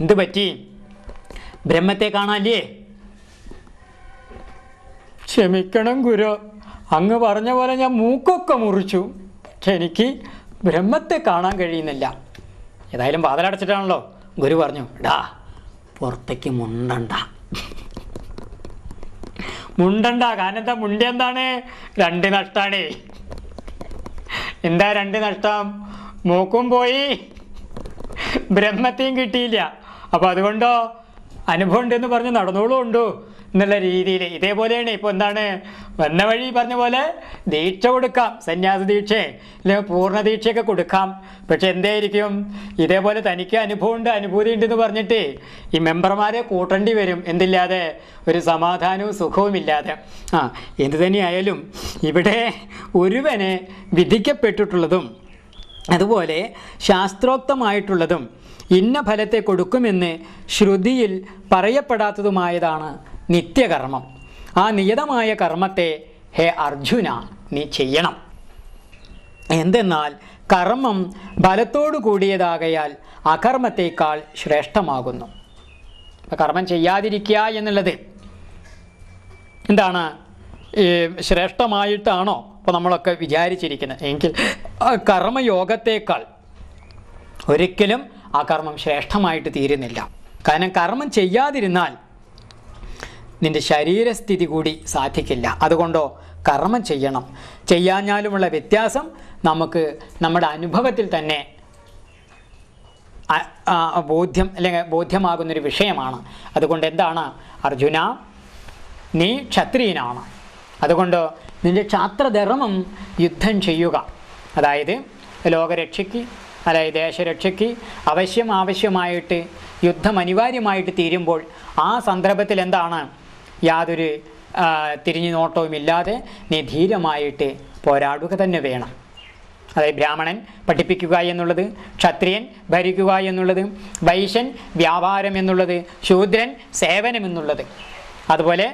എന്ത് പറ്റി? ബ്രഹ്മത്തെ കാണാനില്ലേ? ക്ഷമിക്കണം ഗുരു, അങ്ങ് പറഞ്ഞ പോലെ ഞാൻ മൂക്കൊക്കെ മുറിച്ചു, പക്ഷെ എനിക്ക് ബ്രഹ്മത്തെ കാണാൻ കഴിയുന്നില്ല. ഏതായാലും വാതിലടച്ചിട്ടാണല്ലോ. ഗുരു പറഞ്ഞു, ഡാ പുറത്തേക്ക് മുണ്ടണ്ട. കാരണം എന്താ മുണ്ടി എന്താണ്? 2 നഷ്ടമാണ്. എന്താ 2 നഷ്ടം? മൂക്കും പോയി, ബ്രഹ്മത്തെയും കിട്ടിയില്ല. അപ്പോൾ അതുകൊണ്ടോ അനുഭവം ഉണ്ടെന്ന് പറഞ്ഞ് നടന്നോളൂ ഉണ്ടോ എന്നുള്ള രീതിയിൽ. ഇതേപോലെയാണ് ഇപ്പോൾ എന്താണ് വന്ന വഴി പറഞ്ഞ പോലെ ദീക്ഷ കൊടുക്കാം, സന്യാസ ദീക്ഷ അല്ലെങ്കിൽ പൂർണ്ണ ദീക്ഷയൊക്കെ കൊടുക്കാം. പക്ഷെ എന്തായിരിക്കും, ഇതേപോലെ തനിക്ക് അനുഭവമുണ്ട് അനുഭൂതി ഉണ്ടെന്ന് പറഞ്ഞിട്ട് ഈ മെമ്പർമാരെ കൂട്ടേണ്ടി വരും. എന്തില്ലാതെ? ഒരു സമാധാനവും സുഖവും ഇല്ലാതെ. എന്തു തന്നെയായാലും ഇവിടെ ഒരുവനെ വിധിക്കപ്പെട്ടിട്ടുള്ളതും അതുപോലെ ശാസ്ത്രോക്തമായിട്ടുള്ളതും ഇന്ന ഫലത്തെ കൊടുക്കുമെന്ന് ശ്രുതിയിൽ പറയപ്പെടാത്തതുമായതാണ് നിത്യകർമ്മം. ആ നിയതമായ കർമ്മത്തെ ഹേ അർജുന നീ ചെയ്യണം. എന്തെന്നാൽ കർമ്മം ഫലത്തോടു കൂടിയതാകയാൽ അകർമ്മത്തേക്കാൾ ശ്രേഷ്ഠമാകുന്നു. കർമ്മം ചെയ്യാതിരിക്കുക എന്നുള്ളത് എന്താണ്? ശ്രേഷ്ഠമായിട്ടാണോ അപ്പോൾ നമ്മളൊക്കെ വിചാരിച്ചിരിക്കുന്നത്? എങ്കിൽ കർമ്മയോഗത്തേക്കാൾ ഒരിക്കലും ആ കർമ്മം ശ്രേഷ്ഠമായിട്ട് തീരുന്നില്ല. കാരണം കർമ്മം ചെയ്യാതിരുന്നാൽ നിൻ്റെ ശരീരസ്ഥിതി കൂടി സാധിക്കില്ല. അതുകൊണ്ടോ കർമ്മം ചെയ്യണം. ചെയ്യാഞ്ഞാലുമുള്ള വ്യത്യാസം നമുക്ക് നമ്മുടെ അനുഭവത്തിൽ തന്നെ ബോധ്യമാകുന്നൊരു വിഷയമാണ്. അതുകൊണ്ട് എന്താണ് അർജുന, നീ ക്ഷത്രിയനാണ്. അതുകൊണ്ട് നിൻ്റെ ക്ഷാത്രധർമ്മം യുദ്ധം ചെയ്യുക. അതായത് ലോകരക്ഷയ്ക്ക്, അതായത് ദേശരക്ഷയ്ക്ക് ആവശ്യമായിട്ട് യുദ്ധം അനിവാര്യമായിട്ട് തീരുമ്പോൾ ആ സന്ദർഭത്തിൽ എന്താണ്, യാതൊരു തിരിഞ്ഞു നോട്ടവുമില്ലാതെ നീ ധീരമായിട്ട് പോരാടുക തന്നെ വേണം. അതായത് ബ്രാഹ്മണൻ പഠിപ്പിക്കുക എന്നുള്ളത്, ക്ഷത്രിയൻ ഭരിക്കുക എന്നുള്ളത്, വൈശ്യൻ വ്യാപാരം എന്നുള്ളത്, ശൂദ്രൻ സേവനം എന്നുള്ളത്. അതുപോലെ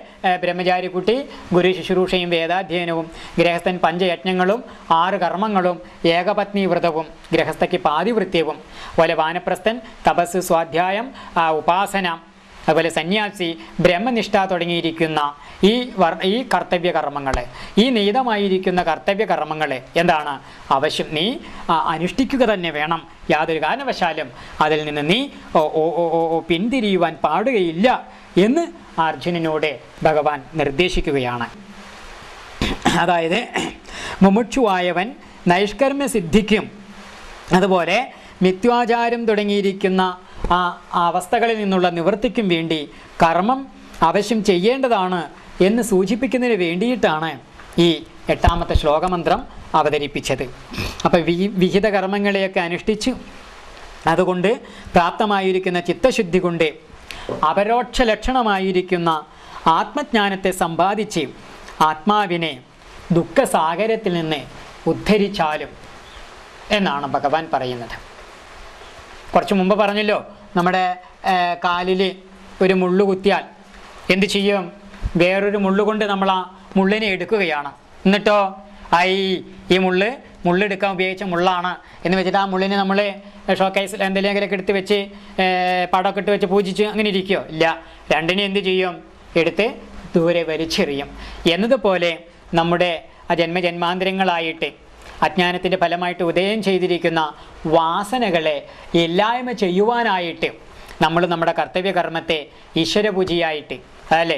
ബ്രഹ്മചാരി കുട്ടി ഗുരു ശുശ്രൂഷയും വേദാധ്യയനവും, ഗൃഹസ്ഥൻ പഞ്ചയജ്ഞങ്ങളും 6 കർമ്മങ്ങളും, ഏകപത്നി വ്രതവും, ഗൃഹസ്ഥയ്ക്ക് പാതിവൃത്യവും, അതുപോലെ വാനപ്രസ്ഥൻ തപസ്, സ്വാധ്യായം, ഉപാസന, അതുപോലെ സന്യാസി ബ്രഹ്മനിഷ്ഠ തുടങ്ങിയിരിക്കുന്ന ഈ കർത്തവ്യകർമ്മങ്ങൾ, ഈ നിയതമായിരിക്കുന്ന കർത്തവ്യകർമ്മങ്ങൾ എന്താണ് ആവശ്യം നീ അനുഷ്ഠിക്കുക തന്നെ വേണം. യാതൊരു കാരണവശാലും അതിൽ നിന്ന് നീ പിന്തിരിയുവാൻ പാടുകയില്ല എന്ന് അർജുനനോട് ഭഗവാൻ നിർദ്ദേശിക്കുകയാണ്. അതായത് മുമുക്ഷുവായവൻ നൈഷ്കർമ്മ്യ സിദ്ധിക്കും അതുപോലെ മിഥ്യാചാരം തുടങ്ങിയിരിക്കുന്ന ആ അവസ്ഥകളിൽ നിന്നുള്ള നിവൃത്തിക്കും വേണ്ടി കർമ്മം അവശ്യം ചെയ്യേണ്ടതാണ് എന്ന് സൂചിപ്പിക്കുന്നതിന് വേണ്ടിയിട്ടാണ് ഈ 8ാമത്തെ ശ്ലോകമന്ത്രം അവതരിപ്പിച്ചത്. അപ്പോൾ വിഹിത കർമ്മങ്ങളെയൊക്കെ അനുഷ്ഠിച്ച് അതുകൊണ്ട് പ്രാപ്തമായിരിക്കുന്ന ചിത്തശുദ്ധി കൊണ്ട് അപരോക്ഷ ലക്ഷണമായിരിക്കുന്ന ആത്മജ്ഞാനത്തെ സമ്പാദിച്ച് ആത്മാവിനെ ദുഃഖസാഗരത്തിൽ നിന്ന് ഉദ്ധരിച്ചാലും എന്നാണ് ഭഗവാൻ പറയുന്നത്. കുറച്ച് മുമ്പ് പറഞ്ഞല്ലോ, നമ്മുടെ കാലിൽ ഒരു മുള്ളു കുത്തിയാൽ എന്ത് ചെയ്യും? വേറൊരു മുള്ളുകൊണ്ട് നമ്മൾ ആ മുള്ളിനെ എടുക്കുകയാണ്. എന്നിട്ടോ ഈ മുള്ളെടുക്കാൻ ഉപയോഗിച്ച മുള്ളാണ് എന്ന് വെച്ചിട്ട് ആ മുള്ളിനെ നമ്മൾ ഷോക്കേസിൽ എന്തെങ്കിലുമൊക്കെ എടുത്ത് വെച്ച് പടമൊക്കെ ഇട്ട് വെച്ച് പൂജിച്ച് അങ്ങനെ ഇരിക്കുകയോ ഇല്ല. രണ്ടിനെ എന്ത് ചെയ്യും? എടുത്ത് ദൂരെ വലിച്ചെറിയും. എന്നതുപോലെ നമ്മുടെ ജന്മജന്മാന്തരങ്ങളായിട്ട് അജ്ഞാനത്തിൻ്റെ ഫലമായിട്ട് ഉദയം ചെയ്തിരിക്കുന്ന വാസനകളെ ഇല്ലായ്മ ചെയ്യുവാനായിട്ട് നമ്മൾ നമ്മുടെ കർത്തവ്യകർമ്മത്തെ ഈശ്വരപൂജയായിട്ട്, അതല്ലേ,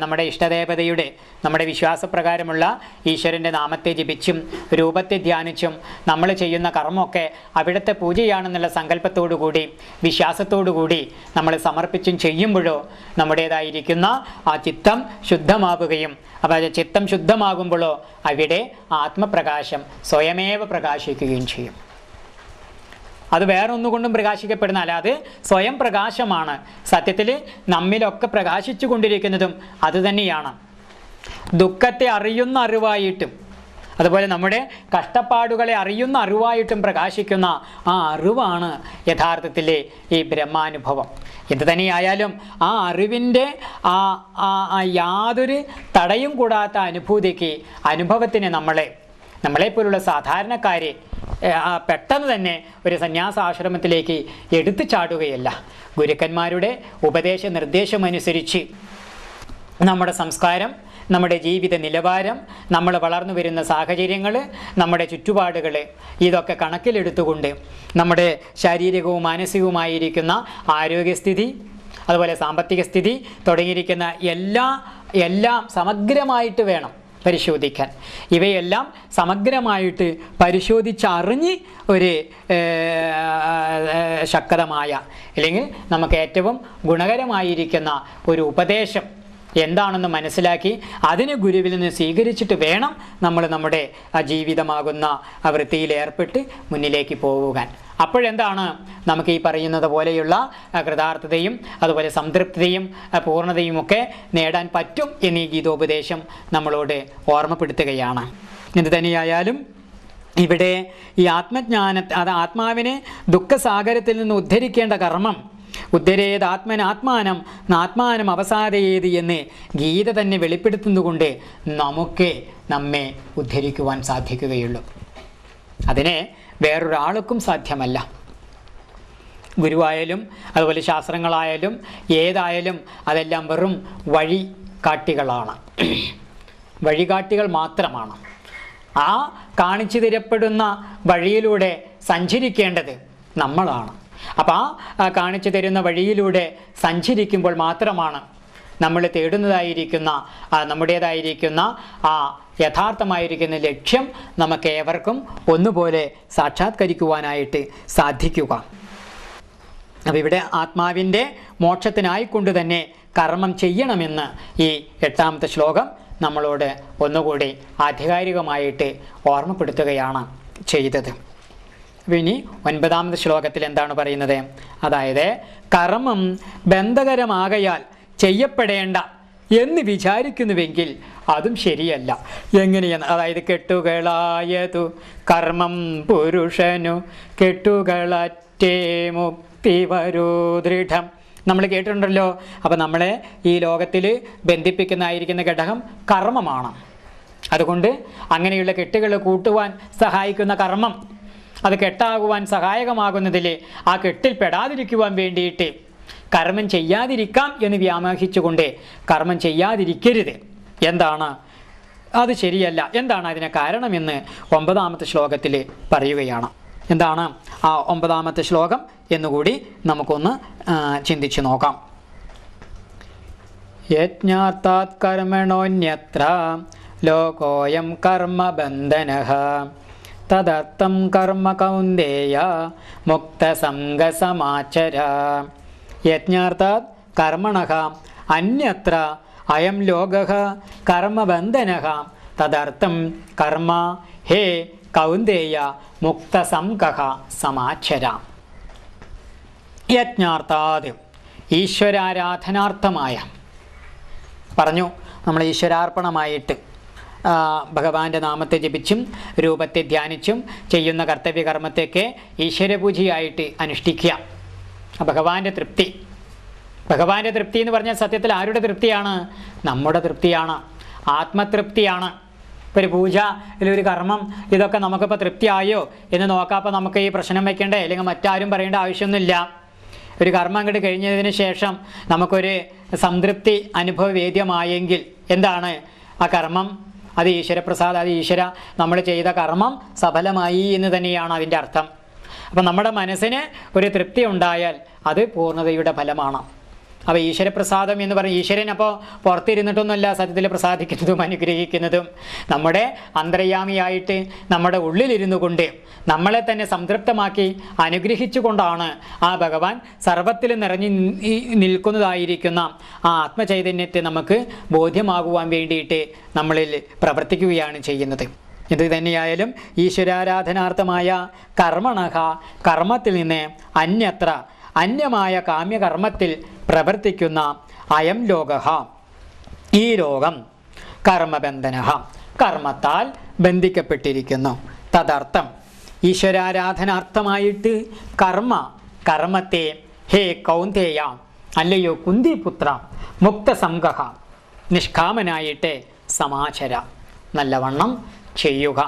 നമ്മുടെ ഇഷ്ടദേവതയുടെ നമ്മുടെ വിശ്വാസപ്രകാരമുള്ള ഈശ്വരൻ്റെ നാമത്തെ ജപിച്ചും രൂപത്തെ ധ്യാനിച്ചും നമ്മൾ ചെയ്യുന്ന കർമ്മമൊക്കെ അവിടുത്തെ പൂജയാണെന്നുള്ള സങ്കല്പത്തോടു കൂടി വിശ്വാസത്തോടു കൂടി നമ്മൾ സമർപ്പിച്ചും ചെയ്യുമ്പോഴോ നമ്മുടേതായിരിക്കുന്ന ആ ചിത്തം ശുദ്ധമാവുകയും, അപ്പോൾ ചിത്തം ശുദ്ധമാകുമ്പോഴോ അവിടെ ആത്മപ്രകാശം സ്വയമേവ പ്രകാശിക്കുകയും ചെയ്യും. അത് വേറെ ഒന്നുകൊണ്ടും പ്രകാശിക്കപ്പെടുന്ന അല്ല, അത് സ്വയം പ്രകാശമാണ്. സത്യത്തിൽ നമ്മിലൊക്കെ പ്രകാശിച്ചു കൊണ്ടിരിക്കുന്നതും അതുതന്നെയാണ്. ദുഃഖത്തെ അറിയുന്ന അറിവായിട്ടും അതുപോലെ നമ്മുടെ കഷ്ടപ്പാടുകളെ അറിയുന്ന അറിവായിട്ടും പ്രകാശിക്കുന്ന ആ അറിവാണ് യഥാർത്ഥത്തിലെ ഈ ബ്രഹ്മാനുഭവം. എന്ത് തന്നെയായാലും ആ അറിവിൻ്റെ യാതൊരു തടയും കൂടാത്ത അനുഭവത്തിന് നമ്മളെപ്പോലുള്ള സാധാരണക്കാരെ പെട്ടെന്ന് തന്നെ ഒരു സന്യാസാശ്രമത്തിലേക്ക് എടുത്തു ചാടുകയല്ല. ഗുരുക്കന്മാരുടെ ഉപദേശ നിർദ്ദേശമനുസരിച്ച് നമ്മുടെ സംസ്കാരം, നമ്മുടെ ജീവിത നിലവാരം, നമ്മൾ വളർന്നു വരുന്ന സാഹചര്യങ്ങൾ, നമ്മുടെ ചുറ്റുപാടുകൾ, ഇതൊക്കെ കണക്കിലെടുത്തുകൊണ്ട് നമ്മുടെ ശാരീരികവും മാനസികവുമായിരിക്കുന്ന ആരോഗ്യസ്ഥിതി, അതുപോലെ സാമ്പത്തിക സ്ഥിതി തുടങ്ങിയിരിക്കുന്ന എല്ലാം സമഗ്രമായിട്ട് വേണം പരിശോധിക്കാൻ. ഇവയെല്ലാം സമഗ്രമായിട്ട് പരിശോധിച്ചറിഞ്ഞ് ഒരു ശക്തമായ അല്ലെങ്കിൽ നമുക്ക് ഏറ്റവും ഗുണകരമായിരിക്കുന്ന ഒരു ഉപദേശം എന്താണെന്ന് മനസ്സിലാക്കി അതിന് ഗുരുവിൽ നിന്ന് സ്വീകരിച്ചിട്ട് വേണം നമ്മൾ നമ്മുടെ ജീവിതമാകുന്ന വൃത്തിയിൽ ഏർപ്പെട്ട് മുന്നിലേക്ക് പോകാൻ. അപ്പോഴെന്താണ് നമുക്ക് ഈ പറയുന്നത് പോലെയുള്ള കൃതാർത്ഥതയും അതുപോലെ സംതൃപ്തിയും പൂർണ്ണതയും ഒക്കെ നേടാൻ പറ്റും എന്ന് ഈ ഗീതോപദേശം നമ്മളോട് ഓർമ്മപ്പെടുത്തുകയാണ്. എന്ത് തന്നെയായാലും ഇവിടെ ഈ ആത്മാവിനെ ദുഃഖസാഗരത്തിൽ നിന്ന് ഉദ്ധരിക്കേണ്ട കർമ്മം ഉദ്ധരേത് ആത്മാനം അവസാദയേത് എന്ന് ഗീത തന്നെ വെളിപ്പെടുത്തുന്നതുകൊണ്ട് നമ്മെ ഉദ്ധരിക്കുവാൻ സാധിക്കുകയുള്ളൂ. അതിനെ വേറൊരാൾക്കും സാധ്യമല്ല. ഗുരുവായാലും അതുപോലെ ശാസ്ത്രങ്ങളായാലും ഏതായാലും അതെല്ലാം വെറും വഴികാട്ടികൾ മാത്രമാണ്. ആ കാണിച്ചു തരപ്പെടുന്ന വഴിയിലൂടെ സഞ്ചരിക്കേണ്ടത് നമ്മളാണ്. അപ്പോൾ ആ കാണിച്ചു തരുന്ന വഴിയിലൂടെ സഞ്ചരിക്കുമ്പോൾ മാത്രമാണ് നമ്മൾ തേടുന്നതായിരിക്കുന്ന നമ്മുടേതായിരിക്കുന്ന ആ യഥാർത്ഥമായിരിക്കുന്ന ലക്ഷ്യം നമുക്ക് ഏവർക്കും ഒന്നുപോലെ സാക്ഷാത്കരിക്കുവാനായിട്ട് സാധിക്കുക. അപ്പം ഇവിടെ ആത്മാവിൻ്റെ മോക്ഷത്തിനായിക്കൊണ്ട് തന്നെ കർമ്മം ചെയ്യണമെന്ന് ഈ 8ാമത്തെ ശ്ലോകം നമ്മളോട് ഒന്നുകൂടി ആധികാരികമായിട്ട് ഓർമ്മപ്പെടുത്തുകയാണ് ചെയ്തത്. ഇനി 9ാമത്തെ ശ്ലോകത്തിൽ എന്താണ് പറയുന്നത്? അതായത് കർമ്മം ബന്ധകരമാകയാൽ ചെയ്യപ്പെടേണ്ട എന്ന് വിചാരിക്കുന്നുവെങ്കിൽ അതും ശരിയല്ല. എങ്ങനെയെന്ന്, അതായത് കെട്ടുകളായതു കർമ്മം പുരുഷനു കെട്ടുകളറ്റേ മുക്തി വരൂ ദൃഢം. നമ്മൾ കേട്ടിട്ടുണ്ടല്ലോ. അപ്പം നമ്മളെ ഈ ലോകത്തിൽ ബന്ധിപ്പിക്കുന്നതായിരിക്കുന്ന ഘടകം കർമ്മമാണ്. അതുകൊണ്ട് അങ്ങനെയുള്ള കെട്ടുകൾ കൂട്ടുവാൻ സഹായിക്കുന്ന കർമ്മം, അത് കെട്ടാകുവാൻ സഹായകമാകുന്നതിൽ ആ കെട്ടിൽ പെടാതിരിക്കുവാൻ വേണ്ടിയിട്ട് കർമ്മം ചെയ്യാതിരിക്കാം എന്ന് വ്യാമോഹിച്ചുകൊണ്ട് കർമ്മം ചെയ്യാതിരിക്കരുത്. എന്താണ് അത് ശരിയല്ല, എന്താണ് അതിന് കാരണമെന്ന് 9ാമത്തെ ശ്ലോകത്തിൽ പറയുകയാണ്. എന്താണ് ആ 9ാമത്തെ ശ്ലോകം എന്നുകൂടി നമുക്കൊന്ന് ചിന്തിച്ചു നോക്കാം. യജ്ഞാത്താത് കർമ്മണോന്യത്ര ലോകോയം കർമ്മബന്ധനഃ തദർത്ഥം കർമ്മ കൗന്ദേയ മുക്തസംഗസമാചര. യജ്ഞാർത്ഥാത് കർമ്മണഃ അന്യത്ര അയം ലോകഃ കർമ്മബന്ധനഃ തദർത്ഥം കർമ്മ ഹേ കൗന്ദേയ മുക്തസംഗഃ സമാചര. യജ്ഞാർത്ഥാത് ഈശ്വരാരാധനാർത്ഥമായ പറഞ്ഞു. നമ്മൾ ഈശ്വരാർപ്പണമായിട്ട് ഭഗവാന്റെ നാമത്തെ ജപിച്ചും രൂപത്തെ ധ്യാനിച്ചും ചെയ്യുന്ന കർത്തവ്യകർമ്മത്തെയൊക്കെ ഈശ്വരപൂജയായിട്ട് അനുഷ്ഠിക്കുക. ഭഗവാന്റെ തൃപ്തി എന്ന് പറഞ്ഞാൽ സത്യത്തിൽ ആരുടെ തൃപ്തിയാണ്? നമ്മുടെ തൃപ്തിയാണ്, ആത്മതൃപ്തിയാണ്. ഇപ്പോൾ ഒരു പൂജ ഒരു കർമ്മം ഇതൊക്കെ നമുക്കിപ്പോൾ തൃപ്തിയായോ എന്ന് നോക്കാം. അപ്പോൾ നമുക്ക് ഈ പ്രശ്നം വയ്ക്കേണ്ടേ അല്ലെങ്കിൽ മറ്റാരും പറയേണ്ട ആവശ്യമൊന്നുമില്ല. ഒരു കർമ്മം അങ്ങോട്ട് കഴിഞ്ഞതിന് ശേഷം നമുക്കൊരു സംതൃപ്തി അനുഭവവേദ്യമായെങ്കിൽ എന്താണ് ആ കർമ്മം? അത് ഈശ്വരപ്രസാദം, അത് നമ്മൾ ചെയ്ത കർമ്മം സഫലമായി എന്ന് തന്നെയാണ് അതിൻ്റെ അർത്ഥം. അപ്പം നമ്മുടെ മനസ്സിന് ഒരു തൃപ്തി ഉണ്ടായാൽ അത് പൂർണ്ണതയുടെ ഫലമാണ്. അപ്പോൾ ഈശ്വരപ്രസാദം എന്ന് പറഞ്ഞാൽ ഈശ്വരൻ അപ്പോൾ പുറത്തിരുന്നിട്ടൊന്നുമല്ല സത്യത്തിൽ പ്രസാദിക്കുന്നതും അനുഗ്രഹിക്കുന്നതും. നമ്മുടെ അന്തര്യാമിയായിട്ട് നമ്മുടെ ഉള്ളിലിരുന്നു കൊണ്ട് നമ്മളെ തന്നെ സംതൃപ്തമാക്കി അനുഗ്രഹിച്ചു കൊണ്ടാണ് ആ ഭഗവാൻ സർവ്വത്തിലും നിറഞ്ഞു നിൽക്കുന്നതായിരിക്കുന്ന ആ ആത്മചൈതന്യത്തെ നമുക്ക് ബോധ്യമാകുവാൻ വേണ്ടിയിട്ട് നമ്മളിൽ പ്രവർത്തിക്കുകയാണ് ചെയ്യുന്നത്. ഇത് തന്നെയായാലും ഈശ്വരാരാധനാർത്ഥമായ കർമ്മണഃ കർമ്മത്തിൽ നിന്ന് അന്യത്ര അന്യമായ കാമ്യകർമ്മത്തിൽ പ്രവർത്തിക്കുന്ന അയം ലോകഃ ഈ ലോകം കർമ്മബന്ധനഃ കർമ്മത്താൽ ബന്ധിക്കപ്പെട്ടിരിക്കുന്നു. തദർത്ഥം ഈശ്വരാരാധനാർത്ഥമായിട്ട് കർമ്മത്തെ ഹേ കൗന്ദേയ, അല്ലയോ കുന്തിപുത്ര, മുക്തസംഗഹ, നിഷ്കാമനായിട്ട് സമാചര, നല്ലവണ്ണം ചെയ്യുക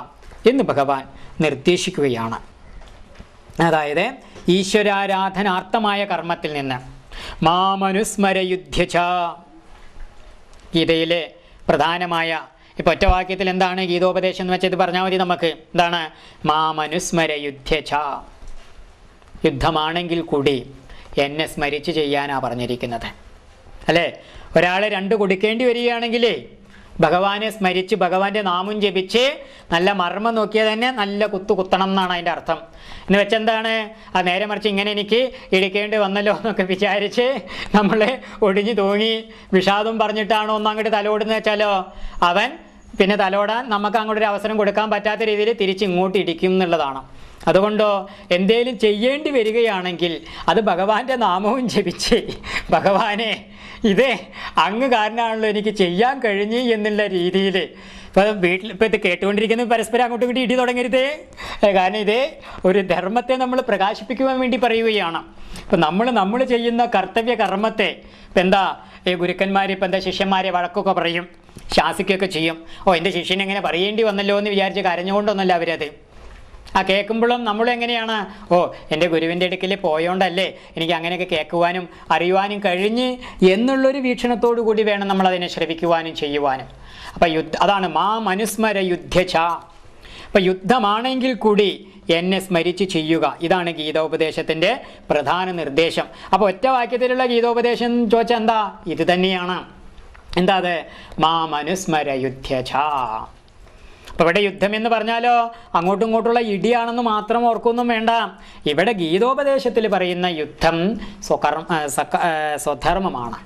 എന്ന് ഭഗവാൻ നിർദ്ദേശിക്കുകയാണ്. അതായത് ഈശ്വരാരാധനാർത്ഥമായ കർമ്മത്തിൽ നിന്ന് മാമനുസ്മരയുധ്യച, ഗീതയിലെ പ്രധാനമായ ഇപ്പോൾ ഒറ്റവാക്യത്തിൽ എന്താണ് ഗീതോപദേശം എന്ന് വെച്ചത് പറഞ്ഞാൽ മതി നമുക്ക്. എന്താണ്? മാമനുസ്മരയുധ്യച, യുദ്ധമാണെങ്കിൽ കൂടി എന്നെ സ്മരിച്ച് ചെയ്യാനാണ് പറഞ്ഞിരിക്കുന്നത്. അല്ലേ? ഒരാൾ 2 കൊടുക്കേണ്ടി വരികയാണെങ്കിലേ ഭഗവാനെ സ്മരിച്ച് ഭഗവാന്റെ നാമം ജപിച്ച് നല്ല മർമ്മം നോക്കിയാൽ തന്നെ നല്ല കുത്തണം എന്നാണ് അതിൻ്റെ അർത്ഥം. എന്ന് വെച്ചെന്താണ്? ആ നേരെ മറിച്ച് ഇങ്ങനെ എനിക്ക് ഇടിക്കേണ്ടി വന്നല്ലോ എന്നൊക്കെ വിചാരിച്ച് നമ്മൾ ഒടിഞ്ഞു തൂങ്ങി വിഷാദം പറഞ്ഞിട്ടാണോ ഒന്നങ്ങോട്ട് തലോടുന്നത് വെച്ചാലോ അവൻ പിന്നെ തലോടാൻ നമുക്ക് അങ്ങോട്ടൊരു അവസരം കൊടുക്കാൻ പറ്റാത്ത രീതിയിൽ തിരിച്ച് ഇങ്ങോട്ട് ഇടിക്കും എന്നുള്ളതാണ്. അതുകൊണ്ടോ എന്തേലും ചെയ്യേണ്ടി വരികയാണെങ്കിൽ അത് ഭഗവാന്റെ നാമവും ജപിച്ച് ഭഗവാനെ ഇത് അങ്ങ് കാരണമാണല്ലോ എനിക്ക് ചെയ്യാൻ കഴിഞ്ഞു എന്നുള്ള രീതിയിൽ ഇപ്പോൾ വീട്ടിൽ ഇപ്പോൾ ഇത് കേട്ടുകൊണ്ടിരിക്കുന്നത് പരസ്പരം അങ്ങോട്ടും ഇങ്ങോട്ടും ഇടി തുടങ്ങരുതേ. കാരണം ഇത് ഒരു ധർമ്മത്തെ നമ്മൾ പ്രകാശിപ്പിക്കുവാൻ വേണ്ടി പറയുകയാണ്. ഇപ്പം നമ്മൾ ചെയ്യുന്ന കർത്തവ്യ കർമ്മത്തെ ഇപ്പം എന്താ ഗുരുക്കന്മാർ ഇപ്പം എന്താ ശിഷ്യന്മാരെ വഴക്കൊക്കെ പറയും, ശാസിക്കുകയൊക്കെ ചെയ്യും. എൻ്റെ ശിഷ്യനെ എങ്ങനെ പറയേണ്ടി വന്നല്ലോ എന്ന് വിചാരിച്ച് കരഞ്ഞുകൊണ്ടൊന്നല്ല അവരത്. ആ കേൾക്കുമ്പോഴും നമ്മളെങ്ങനെയാണ് എൻ്റെ ഗുരുവിൻ്റെ അടുക്കൽ പോയോണ്ടല്ലേ എനിക്ക് അങ്ങനെയൊക്കെ കേൾക്കുവാനും അറിയുവാനും കഴിഞ്ഞ് എന്നുള്ളൊരു വീക്ഷണത്തോടു കൂടി വേണം നമ്മളതിനെ ശ്രവിക്കുവാനും ചെയ്യുവാനും. അപ്പം അതാണ് മാമനുസ്മര യുദ്ധച. അപ്പം യുദ്ധമാണെങ്കിൽ കൂടി എന്നെ സ്മരിച്ച് ചെയ്യുക, ഇതാണ് ഗീതോപദേശത്തിൻ്റെ പ്രധാന നിർദ്ദേശം. അപ്പോൾ ഒറ്റ വാക്യത്തിലുള്ള ഗീതോപദേശം ചോദിച്ചാൽ എന്താ? ഇത് തന്നെയാണ്. എന്താ അത്? മാമനുസ്മര യുദ്ധച. അപ്പോൾ ഇവിടെ യുദ്ധം എന്ന് പറഞ്ഞാലോ അങ്ങോട്ടും ഇങ്ങോട്ടുള്ള ഇടിയാണെന്ന് മാത്രം ഓർക്കൊന്നും വേണ്ട. ഇവിടെ ഗീതോപദേശത്തിൽ പറയുന്ന യുദ്ധം സ്വധർമ്മമാണ്,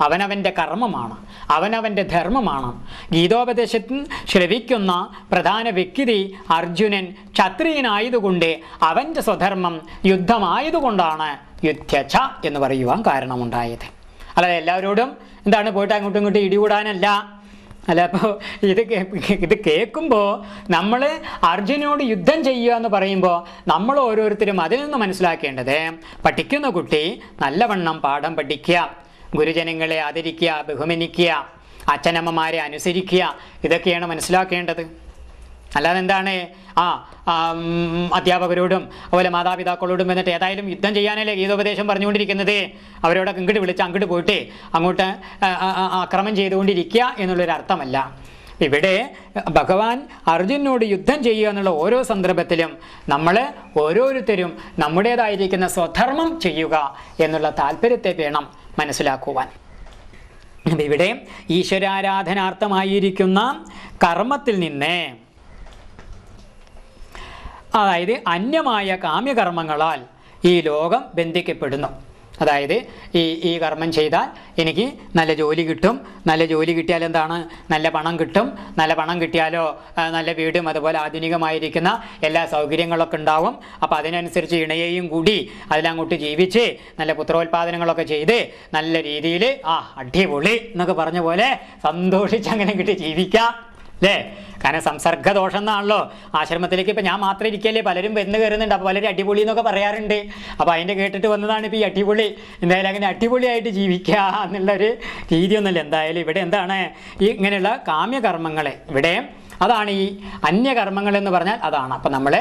അവനവൻ്റെ കർമ്മമാണ്, അവനവൻ്റെ ധർമ്മമാണ്. ഗീതോപദേശത്തിൽ ശ്രവിക്കുന്ന പ്രധാന വ്യക്തി അർജുനൻ ക്ഷത്രിയനായതുകൊണ്ട് അവൻ്റെ സ്വധർമ്മം യുദ്ധമായതുകൊണ്ടാണ് യുദ്ധച എന്ന് പറയുവാൻ കാരണമുണ്ടായത്. അല്ലാതെ എല്ലാവരോടും എന്താണ് പോയിട്ട് അങ്ങോട്ടും ഇങ്ങോട്ടും ഇടികൂടാനല്ല. അല്ല, അപ്പോൾ ഇത് കേൾക്കുമ്പോൾ നമ്മൾ അർജുനോട് യുദ്ധം ചെയ്യുക എന്ന് പറയുമ്പോൾ നമ്മൾ ഓരോരുത്തരും അതിൽ നിന്ന് മനസ്സിലാക്കേണ്ടത് പഠിക്കുന്ന കുട്ടി നല്ലവണ്ണം പാഠം പഠിക്കുക, ഗുരുജനങ്ങളെ ആദരിക്കുക, ബഹുമാനിക്കുക, അച്ഛനമ്മമാരെ അനുസരിക്കുക, ഇതൊക്കെയാണ് മനസ്സിലാക്കേണ്ടത്. അല്ലാതെ എന്താണ് അധ്യാപകരോടും അതുപോലെ മാതാപിതാക്കളോടും എന്നിട്ട് ഏതായാലും യുദ്ധം ചെയ്യാനല്ലേ ഗീതോപദേശം പറഞ്ഞുകൊണ്ടിരിക്കുന്നത്, അവരോടൊക്കെ ഇങ്ങോട്ട് വിളിച്ച് അങ്ങോട്ട് പോയിട്ട് അങ്ങോട്ട് ആക്രമണം ചെയ്തുകൊണ്ടിരിക്കുക എന്നുള്ളൊരർത്ഥമല്ല. ഇവിടെ ഭഗവാൻ അർജുനോട് യുദ്ധം ചെയ്യുക എന്നുള്ള ഓരോ സന്ദർഭത്തിലും നമ്മൾ ഓരോരുത്തരും നമ്മുടേതായിരിക്കുന്ന സ്വധർമ്മം ചെയ്യുക എന്നുള്ള താല്പര്യത്തെ വേണം മനസ്സിലാക്കുവാൻ. ഇവിടെ ഈശ്വരാരാധനാർത്ഥമായിരിക്കുന്ന കർമ്മത്തിൽ നിന്ന്, അതായത് അന്യമായ കാമ്യകർമ്മങ്ങളാൽ ഈ ലോകം ബന്ധിക്കപ്പെടുന്നു. അതായത് ഈ കർമ്മം ചെയ്താൽ എനിക്ക് നല്ല ജോലി കിട്ടും, നല്ല ജോലി കിട്ടിയാൽ എന്താണ്? നല്ല പണം കിട്ടും, നല്ല പണം കിട്ടിയാലോ നല്ല വീടും അതുപോലെ ആധുനികമായിരിക്കുന്ന എല്ലാ സൗകര്യങ്ങളൊക്കെ ഉണ്ടാവും. അപ്പോൾ അതിനനുസരിച്ച് ഇണയെയും കൂടി അതിലങ്ങോട്ട് ജീവിച്ച് നല്ല പുത്രോത്പാദനങ്ങളൊക്കെ ചെയ്ത് നല്ല രീതിയിൽ അടിപൊളി എന്നൊക്കെ പറഞ്ഞ പോലെ സന്തോഷിച്ച് അങ്ങനെ കിട്ടി ജീവിക്കാം അല്ലേ? കാരണം സംസർഗദോഷം എന്നാണല്ലോ ആശ്രമത്തിലേക്ക് ഇപ്പം ഞാൻ മാത്രം ഇരിക്കല്ലേ, പലരും വന്ന് കയറുന്നുണ്ട്. അപ്പോൾ പലരും അടിപൊളി എന്നൊക്കെ പറയാറുണ്ട്. അപ്പോൾ അതിൻ്റെ കേട്ടിട്ട് വന്നതാണ് ഇപ്പോൾ ഈ അടിപൊളി. എന്തായാലും അങ്ങനെ അടിപൊളിയായിട്ട് ജീവിക്കുക എന്നുള്ളൊരു രീതിയൊന്നുമില്ല. എന്തായാലും ഇവിടെ എന്താണ് ഈ ഇങ്ങനെയുള്ള കാമ്യകർമ്മങ്ങളെ ഇവിടെ അതാണ് ഈ അന്യകർമ്മങ്ങൾ എന്ന് പറഞ്ഞാൽ അതാണ്. അപ്പം നമ്മൾ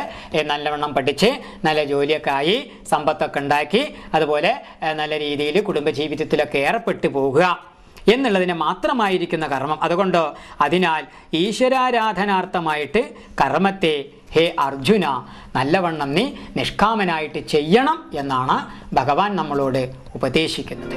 നല്ലവണ്ണം പഠിച്ച് നല്ല ജോലിയൊക്കെ ആയി സമ്പത്തൊക്കെ ഉണ്ടാക്കി അതുപോലെ നല്ല രീതിയിൽ കുടുംബജീവിതത്തിലൊക്കെ ഏർപ്പെട്ടു പോകുക എന്നുള്ളതിനെ മാത്രമായിരിക്കുന്ന കർമ്മം. അതുകൊണ്ട് അതിനാൽ ഈശ്വരാരാധനാർത്ഥമായിട്ട് കർമ്മത്തെ ഹേ അർജുന നല്ലവണ്ണം നീ നിഷ്കാമനായിട്ട് ചെയ്യണം എന്നാണ് ഭഗവാൻ നമ്മളോട് ഉപദേശിക്കുന്നത്.